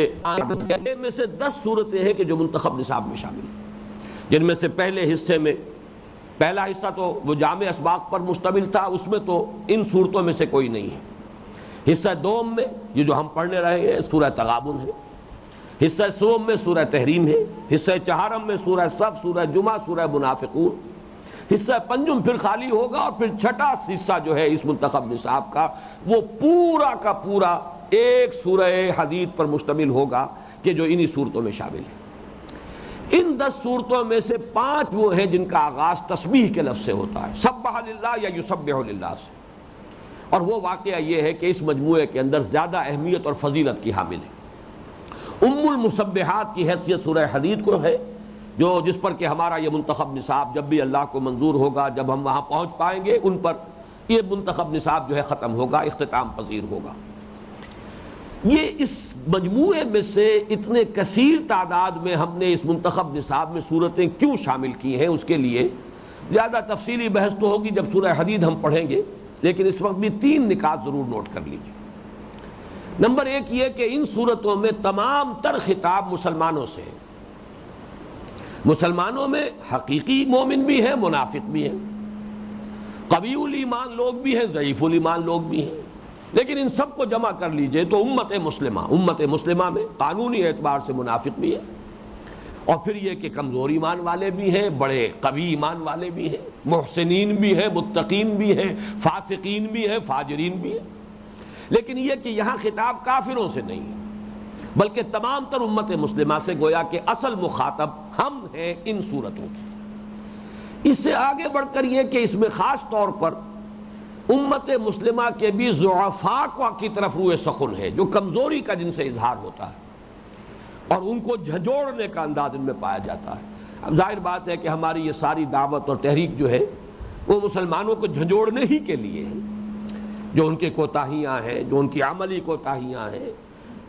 میں سے 10 صورتیں ہیں کہ جو منتخب نصاب میں شامل ہیں، جن میں سے پہلے حصے میں پہلا حصہ تو وہ جامع اسباق پر مشتمل تھا، اس میں تو ان صورتوں میں سے کوئی نہیں ہے۔ حصہ دوم میں یہ جو ہم پڑھنے رہے ہیں سورہ تغابن ہے، حصہ سوم میں سورہ تحریم ہے، حصہ چہارم میں سورہ صف، سورہ جمعہ، سورہ منافقون، حصہ پنجم پھر خالی ہوگا، اور پھر چھٹا حصہ جو ہے اس منتخب نصاب کا وہ پورا کا پورا ایک سورہ حدید پر مشتمل ہوگا کہ جو انہی صورتوں میں شامل ہے۔ ان 10 صورتوں میں سے 5 وہ ہیں جن کا آغاز تسبیح کے لفظ سے ہوتا ہے، سبح للہ یا یسبح للہ سے، اور وہ واقعہ یہ ہے کہ اس مجموعے کے اندر زیادہ اہمیت اور فضیلت کی حامل ہے۔ ام المسبحات کی حیثیت سورہ حدید کو ہے، جو جس پر کہ ہمارا یہ منتخب نصاب جب بھی اللہ کو منظور ہوگا، جب ہم وہاں پہنچ پائیں گے، ان پر یہ منتخب نصاب جو ہے ختم ہوگا، اختتام پذیر ہوگا۔ یہ اس مجموعے میں سے اتنے کثیر تعداد میں ہم نے اس منتخب نصاب میں صورتیں کیوں شامل کی ہیں، اس کے لیے زیادہ تفصیلی بحث تو ہوگی جب سورہ حدید ہم پڑھیں گے، لیکن اس وقت بھی 3 نکات ضرور نوٹ کر لیجیے۔ نمبر 1 یہ کہ ان صورتوں میں تمام تر خطاب مسلمانوں سے ہے۔ مسلمانوں میں حقیقی مومن بھی ہیں، منافق بھی ہیں، قوی الایمان لوگ بھی ہیں، ضعیف الایمان لوگ بھی ہیں، لیکن ان سب کو جمع کر لیجئے تو امت مسلمہ میں قانونی اعتبار سے منافق بھی ہے، اور پھر یہ کہ کمزور ایمان والے بھی ہیں، بڑے قوی ایمان والے بھی ہیں، محسنین بھی ہیں، متقین بھی ہیں، فاسقین بھی ہیں، فاجرین بھی ہیں۔ لیکن یہ کہ یہاں خطاب کافروں سے نہیں ہے بلکہ تمام تر امت مسلمہ سے، گویا کہ اصل مخاطب ہم ہیں ان صورتوں کی۔ اس سے آگے بڑھ کر یہ کہ اس میں خاص طور پر امت مسلمہ کے بھی ضعفاء کی طرف روئے سخن ہے، جو کمزوری کا جن سے اظہار ہوتا ہے اور ان کو جھنجھوڑنے کا انداز ان میں پایا جاتا ہے۔ اب ظاہر بات ہے کہ ہماری یہ ساری دعوت اور تحریک جو ہے وہ مسلمانوں کو جھنجھوڑنے ہی کے لیے ہے، جو ان کے کوتاہیاں ہیں، جو ان کی عملی کوتاہیاں ہیں،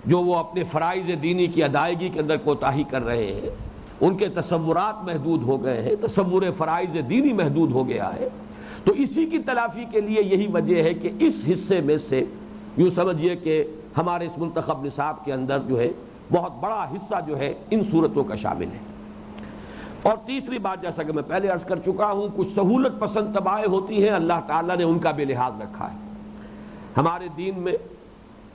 جو وہ اپنے فرائض دینی کی ادائیگی کے اندر کوتاہی کر رہے ہیں، ان کے تصورات محدود ہو گئے ہیں، تصور فرائض دینی محدود ہو گیا ہے، تو اسی کی تلافی کے لیے یہی وجہ ہے کہ اس حصے میں سے یوں سمجھیے کہ ہمارے اس منتخب نصاب کے اندر جو ہے بہت بڑا حصہ جو ہے ان صورتوں کا شامل ہے۔ اور تیسری بات، جیسا کہ میں پہلے عرض کر چکا ہوں، کچھ سہولت پسند طبائع ہوتی ہیں، اللہ تعالیٰ نے ان کا بھی لحاظ رکھا ہے۔ ہمارے دین میں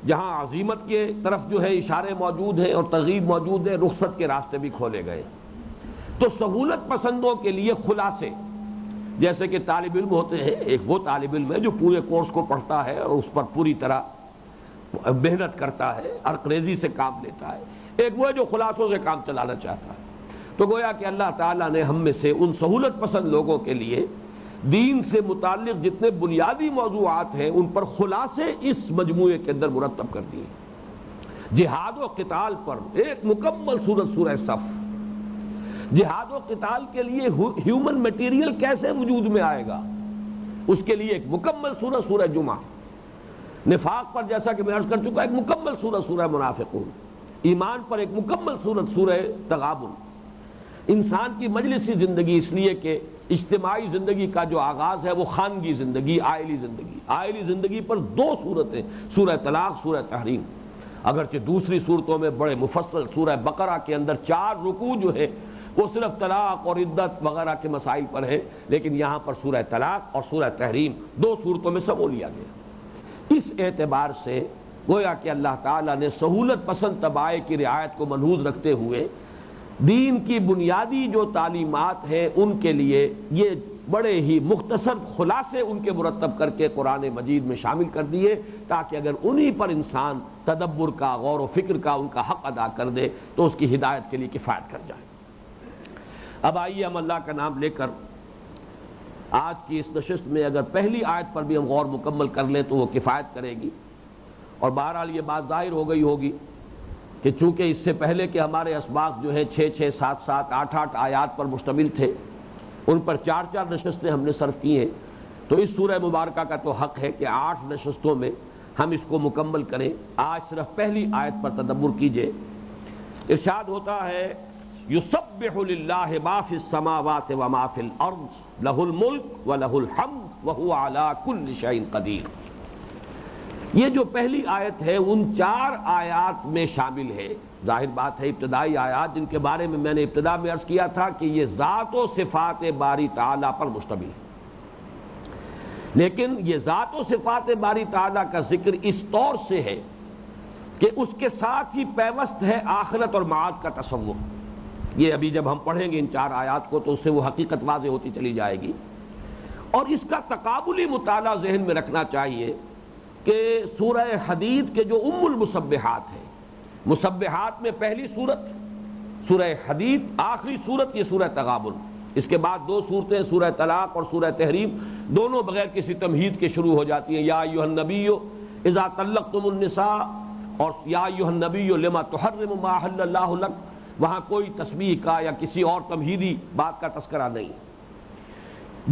جہاں عظیمت کے طرف جو ہے اشارے موجود ہیں اور ترغیب موجود ہے، رخصت کے راستے بھی کھولے گئے، تو سہولت پسندوں کے لیے خلاصے، جیسے کہ طالب علم ہوتے ہیں، ایک وہ طالب علم ہے جو پورے کورس کو پڑھتا ہے اور اس پر پوری طرح محنت کرتا ہے، عرق ریزی سے کام لیتا ہے، ایک وہ ہے جو خلاصوں سے کام چلانا چاہتا ہے۔ تو گویا کہ اللہ تعالیٰ نے ہم میں سے ان سہولت پسند لوگوں کے لیے دین سے متعلق جتنے بنیادی موضوعات ہیں ان پر خلاصے اس مجموعے کے اندر مرتب کر دیے۔ جہاد و قتال پر ایک مکمل سورۃ سورہ صف، جہاد و قتال کے لیے ہیومن میٹیریل کیسے وجود میں آئے گا، اس کے لیے ایک مکمل سورۃ سورہ جمعہ، نفاق پر جیسا کہ میں عرض کر چکا ایک مکمل سورۃ سورہ منافقون، ایمان پر ایک مکمل سورۃ سورہ تغابن۔ انسان کی مجلسی زندگی، اس لیے کہ اجتماعی زندگی کا جو آغاز ہے وہ خانگی زندگی، آئلی زندگی پر 2 صورتیں، سورہ طلاق، سورہ تحریم، اگرچہ دوسری صورتوں میں بڑے مفصل سورہ بقرہ کے اندر 4 رکوع جو ہے وہ صرف طلاق اور عدت وغیرہ کے مسائل پر ہے، لیکن یہاں پر سورہ طلاق اور سورہ تحریم 2 صورتوں میں سمو لیا گیا۔ اس اعتبار سے گویا کہ اللہ تعالیٰ نے سہولت پسند طبائع کی رعایت کو ملحوظ رکھتے ہوئے دین کی بنیادی جو تعلیمات ہیں ان کے لیے یہ بڑے ہی مختصر خلاصے ان کے مرتب کر کے قرآن مجید میں شامل کر دیے، تاکہ اگر انہی پر انسان تدبر کا، غور و فکر کا ان کا حق ادا کر دے تو اس کی ہدایت کے لیے کفایت کر جائے۔ اب آئیے ہم اللہ کا نام لے کر آج کی اس نشست میں اگر پہلی آیت پر بھی ہم غور مکمل کر لیں تو وہ کفایت کرے گی، اور بہرحال یہ بات ظاہر ہو گئی ہوگی کہ چونکہ اس سے پہلے کہ ہمارے اسباق جو ہے 6 7 8 آیات پر مشتمل تھے، ان پر 4 نشستیں ہم نے صرف کی ہیں، تو اس سورہ مبارکہ کا تو حق ہے کہ 8 نشستوں میں ہم اس کو مکمل کریں۔ آج صرف پہلی آیت پر تدبر کیجئے۔ ارشاد ہوتا ہے یسبح للہ ما فی السماوات وما فی الارض لہ الملک ولہ الحمد وہو علی کل شیء قدیر۔ یہ جو پہلی آیت ہے ان 4 آیات میں شامل ہے۔ ظاہر بات ہے ابتدائی آیات جن کے بارے میں نے ابتدا میں عرض کیا تھا کہ یہ ذات و صفات باری تعالیٰ پر مشتمل ہے، لیکن یہ ذات و صفات باری تعالیٰ کا ذکر اس طور سے ہے کہ اس کے ساتھ ہی پیوست ہے آخرت اور معاد کا تصور۔ یہ ابھی جب ہم پڑھیں گے ان 4 آیات کو تو اس سے وہ حقیقت واضح ہوتی چلی جائے گی، اور اس کا تقابلی مطالعہ ذہن میں رکھنا چاہیے کہ سورہ حدید کے جو المسبحات ہیں، مسبحات میں پہلی سورت سورہ حدید، آخری سورت یہ سورہ تغابن، اس کے بعد 2 سورتیں سورہ طلاق اور سورہ تحریم، دونوں بغیر کسی تمہید کے شروع ہو جاتی ہیں۔ یا ایھا النبی اذا طلقتم النساء اور یا ایھا النبی لما تحرم ما احل اللہ لک، وہاں کوئی تسبیح کا یا کسی اور تمہیدی بات کا تذکرہ نہیں۔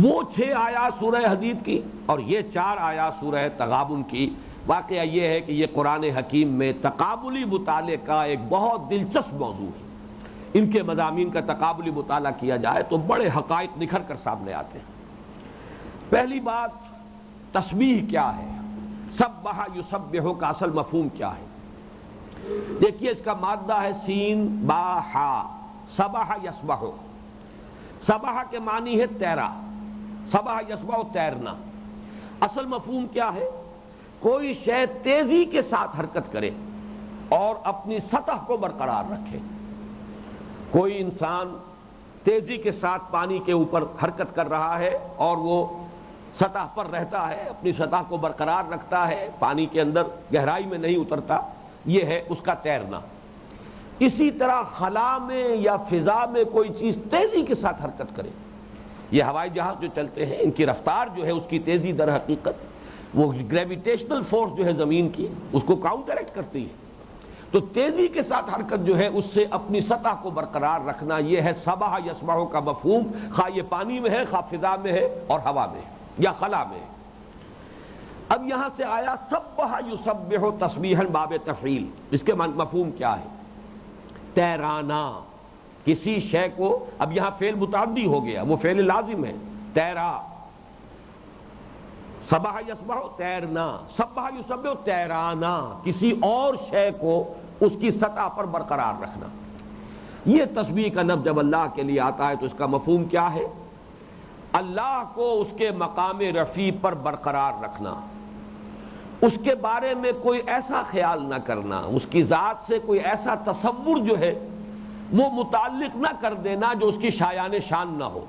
وہ 6 آیات سورہ حدید کی اور یہ 4 آیات سورہ تغابن کی۔ واقعہ یہ ہے کہ یہ قرآن حکیم میں تقابلی مطالعے کا ایک بہت دلچسپ موضوع ہے۔ ان کے مضامین کا تقابلی مطالعہ کیا جائے تو بڑے حقائق نکھر کر سامنے آتے ہیں۔ پہلی بات، تسبیح کیا ہے؟ سبح یسبح کا اصل مفہوم کیا ہے؟ دیکھیے اس کا مادہ ہے سین با ہا، سبح یسبح۔ سبح کے معنی ہے تیرا، سبح یسبح تیرنا۔ اصل مفہوم کیا ہے؟ کوئی شے تیزی کے ساتھ حرکت کرے اور اپنی سطح کو برقرار رکھے۔ کوئی انسان تیزی کے ساتھ پانی کے اوپر حرکت کر رہا ہے اور وہ سطح پر رہتا ہے، اپنی سطح کو برقرار رکھتا ہے، پانی کے اندر گہرائی میں نہیں اترتا، یہ ہے اس کا تیرنا۔ اسی طرح خلا میں یا فضا میں کوئی چیز تیزی کے ساتھ حرکت کرے، یہ ہوائی جہاز جو چلتے ہیں ان کی رفتار جو ہے اس کی تیزی در حقیقت وہ گریویٹیشنل فورس جو ہے زمین کی اس کو کاؤنٹریکٹ کرتی ہے، تو تیزی کے ساتھ حرکت جو ہے اس سے اپنی سطح کو برقرار رکھنا، یہ ہے سبح یسبح کا مفہوم، خواہ یہ پانی میں ہے، خواہ فضا میں ہے اور ہوا میں ہے یا خلا میں ہے۔ اب یہاں سے آیا سبح یسبح تسبیحا باب تفعیل، اس کے مفہوم کیا ہے؟ تیرانا، کسی شے کو، اب یہاں فعل متعدی ہو گیا، وہ فعل لازم ہے، تیرا، سبح یسبح تیرنا، سبح یسبح تیرانا، کسی اور شے کو اس کی سطح پر برقرار رکھنا۔ یہ تسبیح کا لفظ جب اللہ کے لیے آتا ہے تو اس کا مفہوم کیا ہے؟ اللہ کو اس کے مقام رفیع پر برقرار رکھنا، اس کے بارے میں کوئی ایسا خیال نہ کرنا، اس کی ذات سے کوئی ایسا تصور جو ہے وہ متعلق نہ کر دینا جو اس کی شایان شان نہ ہو،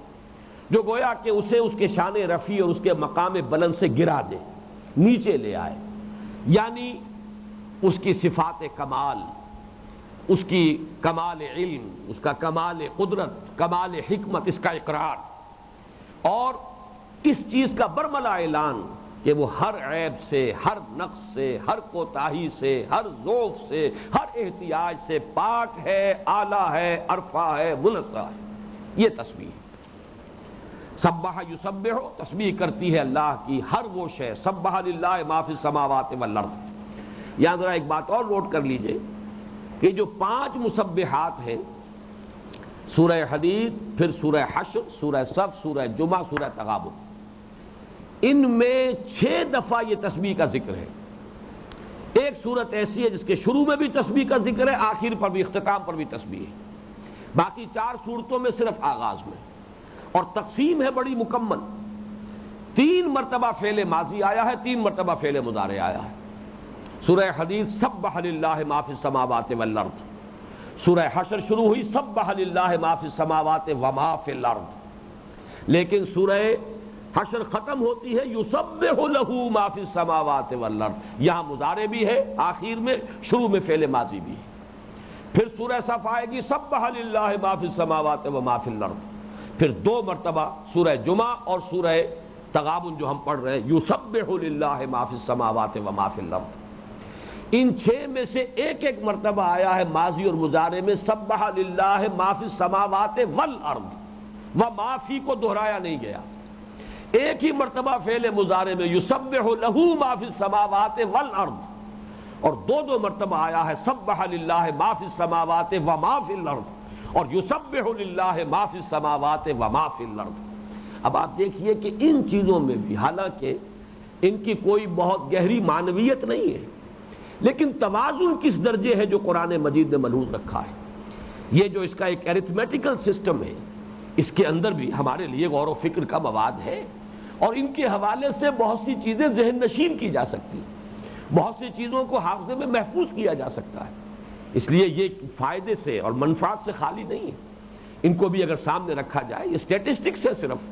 جو گویا کہ اسے اس کے شان رفیع اور اس کے مقام بلند سے گرا دے، نیچے لے آئے۔ یعنی اس کی صفات کمال، اس کی کمال علم، اس کا کمال قدرت، کمال حکمت، اس کا اقرار، اور اس چیز کا برملا اعلان کہ وہ ہر عیب سے، ہر نقص سے، ہر کوتاہی سے، ہر ضعف سے، ہر احتیاج سے پاک ہے، اعلیٰ ہے، عرفہ ہے، منزہ ہے۔ یہ تسبیح سبح یسبح، تسبیح کرتی ہے اللہ کی ہر وہ شے، سبح للہ ما فی السماوات والارض۔ یہاں ذرا ایک بات اور نوٹ کر لیجئے کہ جو 5 مسبحات ہیں، سورہ حدید، پھر سورہ حشر، سورہ صف، سورہ جمعہ، سورہ تغابن، ان میں 6 دفعہ یہ تسبیح کا ذکر ہے۔ ایک سورت ایسی ہے جس کے شروع میں بھی تسبیح کا ذکر ہے، آخر پر بھی، اختتام پر بھی تسبیح ہے۔ باقی 4 سورتوں میں صرف آغاز میں، اور تقسیم ہے بڑی مکمل۔ 3 مرتبہ فعل ماضی آیا ہے، 3 مرتبہ فعل مضارع آیا ہے۔ سورہ حدید سبح للہ ما فی السماوات والارض، سورہ حشر شروع ہوئی سبح للہ ما فی السماوات وما فی الارض، لیکن سورہ حشر ختم ہوتی ہے یسبح لہ ما فی السماوات والارض، یہاں مضارع بھی ہے آخر میں، شروع میں فعل ماضی بھی ہے۔ پھر سورہ صف آئے گی سبح للہ ما فی السماوات وما فی الارض، پھر 2 مرتبہ سورہ جمعہ اور سورہ تغابن جو ہم پڑھ رہے ہیں یسبح للہ ما فی السماوات وما فی الارض۔ ان 6 میں سے ایک ایک مرتبہ آیا ہے ماضی اور مضارع میں سبح للہ ما فی السماوات والارض، وما فی کو دہرایا نہیں گیا۔ ایک ہی مرتبہ فعل مضارع میں یسبح لہ ما فی السماوات والارض، اور 2 مرتبہ آیا ہے سبح للہ ما فی السماوات وما فی الارض، اور یسبح للہ ما فی السماوات و ما فی الارض۔ اب آپ دیکھیے کہ ان چیزوں میں بھی حالانکہ ان کی کوئی بہت گہری معنویت نہیں ہے، لیکن توازن کس درجے ہے جو قرآن مجید نے ملحوظ رکھا ہے۔ یہ جو اس کا ایک ایرتھمیٹیکل سسٹم ہے، اس کے اندر بھی ہمارے لیے غور و فکر کا مواد ہے، اور ان کے حوالے سے بہت سی چیزیں ذہن نشین کی جا سکتی ہیں، بہت سی چیزوں کو حافظے میں محفوظ کیا جا سکتا ہے۔ اس لیے یہ فائدے سے اور منفعت سے خالی نہیں ہے، ان کو بھی اگر سامنے رکھا جائے، یہ اسٹیٹسٹکس ہے صرف،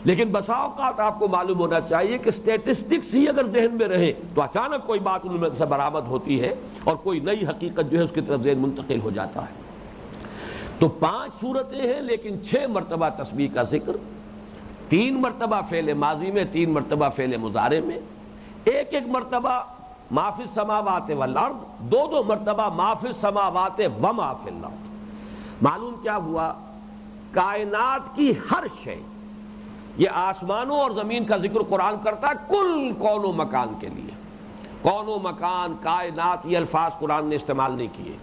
لیکن بسا اوقات آپ کو معلوم ہونا چاہیے کہ اسٹیٹسٹکس ہی اگر ذہن میں رہے تو اچانک کوئی بات ان میں سے برآمد ہوتی ہے اور کوئی نئی حقیقت جو ہے اس کی طرف ذہن منتقل ہو جاتا ہے۔ تو 5 صورتیں ہیں، لیکن 6 مرتبہ تسبیح کا ذکر، 3 مرتبہ فعل ماضی میں، 3 مرتبہ فعل مضارع میں، ایک مرتبہ ما فی السماوات والارض، 2 مرتبہ ما فی السماوات و ما فی الارض۔ معلوم کیا ہوا؟ کائنات کی ہر شے، یہ آسمانوں اور زمین کا ذکر قرآن کرتا ہے کل کون و مکان کے لیے۔ کون و مکان، کائنات، یہ الفاظ قرآن نے استعمال نہیں کیے۔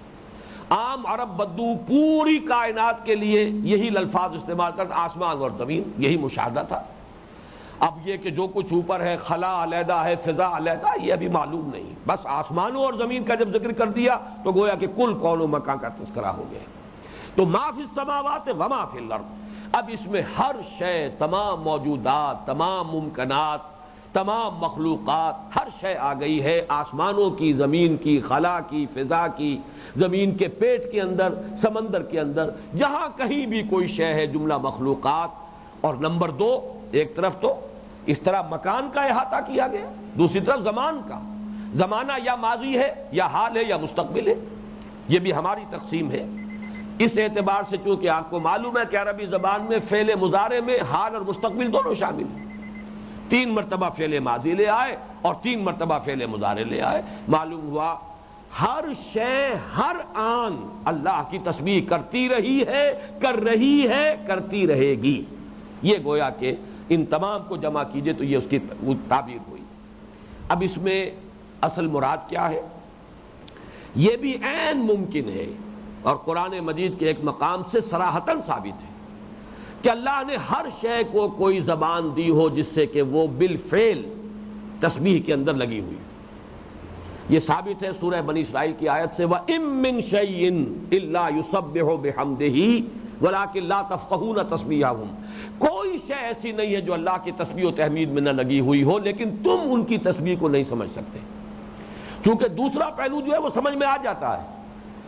عام عرب بدو پوری کائنات کے لیے یہی الفاظ استعمال کرتا، آسمان اور زمین، یہی مشاہدہ تھا۔ اب یہ کہ جو کچھ اوپر ہے، خلا علیحدہ ہے، فضا علیحدہ، یہ ابھی معلوم نہیں، بس آسمانوں اور زمین کا جب ذکر کر دیا تو گویا کہ کل کون و مکان کا تذکرہ ہو گیا۔ تو ما فی السماوات و ما فی الارض، اب اس میں ہر شے، تمام موجودات، تمام ممکنات، تمام مخلوقات، ہر شے آ گئی ہے، آسمانوں کی، زمین کی، خلا کی، فضا کی، زمین کے پیٹ کے اندر، سمندر کے اندر، جہاں کہیں بھی کوئی شے ہے، جملہ مخلوقات۔ اور نمبر 2، ایک طرف تو اس طرح مکان کا احاطہ کیا گیا، دوسری طرف زمان کا۔ زمانہ یا ماضی ہے، یا حال ہے، یا مستقبل ہے، یہ بھی ہماری تقسیم ہے۔ اس اعتبار سے چونکہ آپ کو معلوم ہے کہ عربی زبان میں فعل مضارع میں حال اور مستقبل دونوں شامل ہیں، 3 مرتبہ فعل ماضی لے آئے اور 3 مرتبہ فعل مضارع لے آئے، معلوم ہوا ہر شے ہر آن اللہ کی تسبیح کرتی رہی ہے، کر رہی ہے، کرتی رہے گی۔ یہ گویا کہ ان تمام کو جمع کیجئے تو یہ اس کی تعبیر ہوئی۔ اب اس میں اصل مراد کیا ہے؟ یہ بھی عین ممکن ہے اور قرآن مجید کے ایک مقام سے صراحتاً ثابت ہے کہ اللہ نے ہر شے کو کوئی زبان دی ہو جس سے کہ وہ بالفعل تسبیح کے اندر لگی ہوئی۔ یہ ثابت ہے سورہ بنی اسرائیل کی آیت سے، وَإِن مِّن شَيْءٍ إِلَّا يُسَبِّحُ بِحَمْدِهِ وَلَٰكِن لَّا تَفْقَهُونَ تَسْبِيحَهُمْ۔ کوئی شے ایسی نہیں ہے جو اللہ کی تسبیح و تحمید میں نہ لگی ہوئی ہو، لیکن تم ان کی تسبیح کو نہیں سمجھ سکتے، چونکہ دوسرا پہلو جو ہے وہ سمجھ میں آ جاتا ہے۔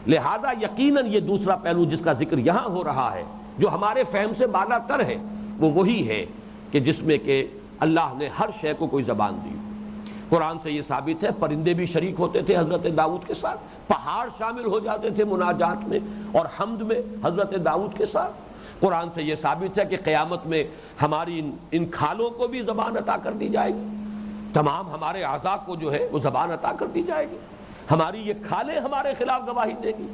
لہذا یقیناً یہ دوسرا پہلو جس کا ذکر یہاں ہو رہا ہے، جو ہمارے فہم سے بالا تر ہے، وہ وہی ہے کہ جس میں کہ اللہ نے ہر شے کو کوئی زبان دی۔ قرآن سے یہ ثابت ہے، پرندے بھی شریک ہوتے تھے حضرت داؤد کے ساتھ، پہاڑ شامل ہو جاتے تھے مناجات میں اور حمد میں حضرت داؤد کے ساتھ۔ قرآن سے یہ ثابت ہے کہ قیامت میں ہماری ان کھالوں کو بھی زبان عطا کر دی جائے گی، تمام ہمارے اعضاء کو جو ہے وہ زبان عطا کر دی جائے گی، ہماری یہ کھالیں ہمارے خلاف گواہی دیں گی،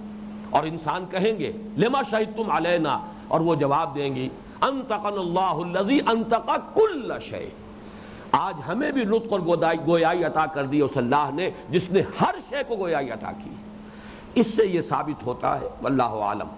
اور انسان کہیں گے لما شہدتم علینا، اور وہ جواب دیں گی انطقنا اللہ الذی انطق کل شیء، آج ہمیں بھی نطق اور گویائی عطا کر دی اس اللہ نے جس نے ہر شے کو گویائی عطا کی۔ اس سے یہ ثابت ہوتا ہے واللہ عالم۔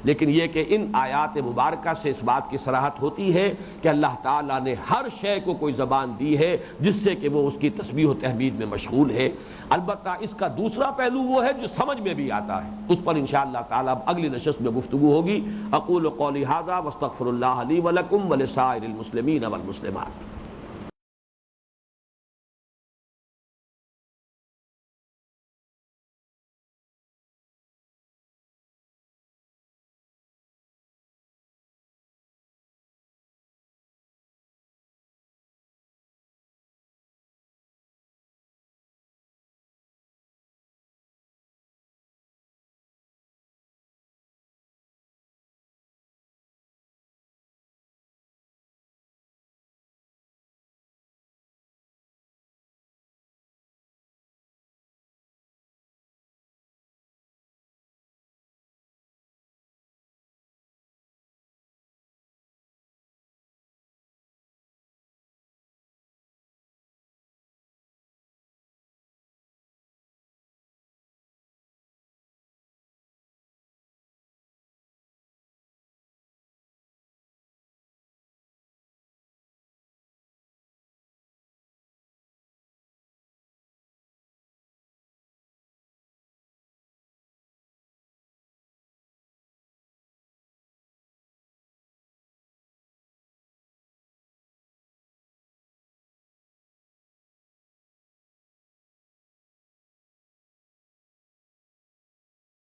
لیکن یہ کہ ان آیات مبارکہ سے اس بات کی صراحت ہوتی ہے کہ اللہ تعالیٰ نے ہر شے کو کوئی زبان دی ہے جس سے کہ وہ اس کی تسبیح و تحمید میں مشغول ہے۔ البتہ اس کا دوسرا پہلو وہ ہے جو سمجھ میں بھی آتا ہے، اس پر انشاءاللہ تعالیٰ اگلی نشست میں گفتگو ہوگی۔ اقول قولی ھذا واستغفر اللہ لی ولکم ولسائر المسلمین والمسلمات۔